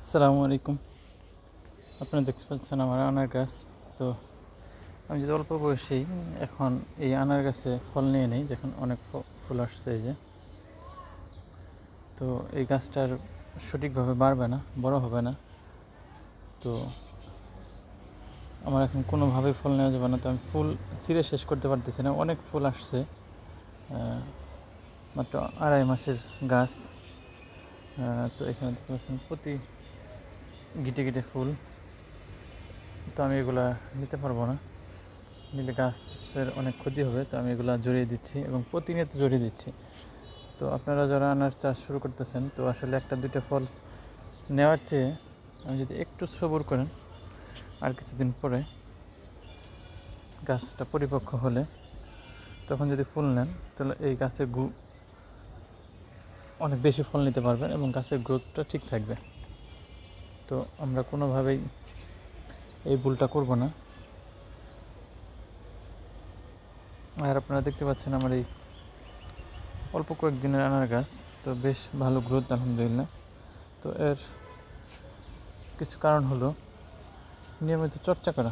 আসসালামু আলাইকুম। আপনারা দেখতে পাচ্ছেন আমার আনার গাছ। তো আমি যদি অল্প বয়সেই এখন এই আনার গাছে ফল নিয়ে নেই, দেখুন অনেক ফুল আসছে এই যে। তো এই গাছটার সঠিকভাবে বাড়বে না, বড় হবে না। তো আমার এখন কোনোভাবেই ফল নেওয়া যাবে না। তো আমি ফুল ছিঁড়ে শেষ করতে পারতেছি না, অনেক ফুল আসছে। মাত্র 2.5 মাসের গাছ। তো এখানে দেখতে পাচ্ছেন প্রতি গিটে গিটে ফুল। তো আমি এগুলা নিতে পারবো না, নিলে গাছের অনেক ক্ষতি হবে। তো আমি এগুলো জড়িয়ে দিচ্ছি এবং প্রতিনিয়ত জড়িয়ে দিচ্ছি। তো আপনারা যারা আনার চাষ শুরু করতেছেন, তো আসলে একটা দুইটা ফল নেওয়ার চেয়ে আমি যদি একটু সবুর করেন, আর কিছুদিন পরে গাছটা পরিপক্ক হলে তখন যদি ফুল নেন, তাহলে এই গাছের অনেক বেশি ফল নিতে পারবেন এবং গাছের গ্রোথটা ঠিক থাকবে। তো আমরা কোনোভাবেই এই ভুলটা করব না। আর আপনারা দেখতে পাচ্ছেন আমার এই অল্প কয়েকদিনের আনার গাছ, তো বেশ ভালো গ্রোথ আলহামদুলিল্লাহ। তো এর কিছু কারণ হলো নিয়মিত চর্চা করা,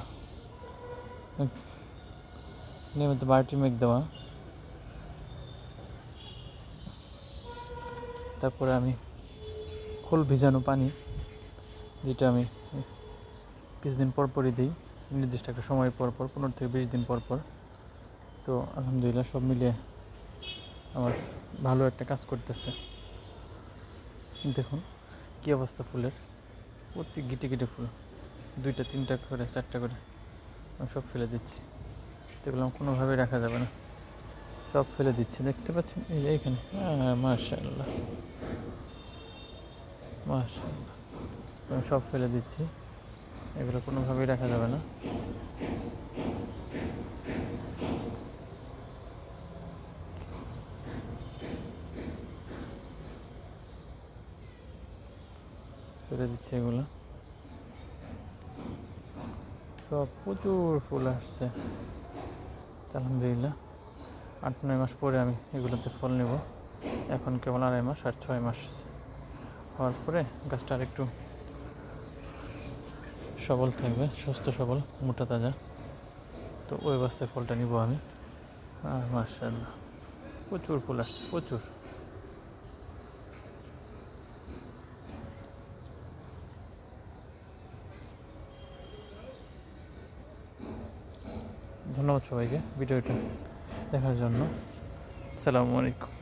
নিয়মিত বায়োটিমেক দেওয়া, তারপরে আমি খোল ভিজানো পানি, যেটা আমি কিছুদিন পর পরই দিই, নির্দিষ্ট একটা সময় পর পর, 15 থেকে 20 দিন পর পর। তো আলহামদুলিল্লাহ সব মিলিয়ে আমার ভালো একটা কাজ করতেছে। দেখুন কী অবস্থা ফুলের, প্রতি গিটে গিটে ফুল, 2টা 3টা করে 4টা করে আমি সব ফেলে দিচ্ছি। তো এগুলো কোনোভাবেই রাখা যাবে না, সব ফেলে দিচ্ছি। দেখতে পাচ্ছেন এই যে এইখানে, মাশাআল্লাহ মাশাআল্লাহ, আমি সব ফেলে দিচ্ছি, এগুলো কোনোভাবেই রাখা যাবে না। ফেলে দিচ্ছি এগুলো সব, প্রচুর ফুল আসছে আলহামদুলিল্লাহ। 8-9 মাস পরে আমি এগুলোতে ফল নেব। এখন কেবল 2.5 মাস, আর 6 মাস হওয়ার পরে গাছটা আর একটু সবল থাকবে, সুস্থ সবল, মোটা তাজা। তো ওই অবস্থায় ফলটা নিব আমি। আর মাশাআল্লাহ প্রচুর ফুল আসছে, প্রচুর। ধন্যবাদ সবাইকে ভিডিওটা দেখার জন্য। আসসালামু আলাইকুম।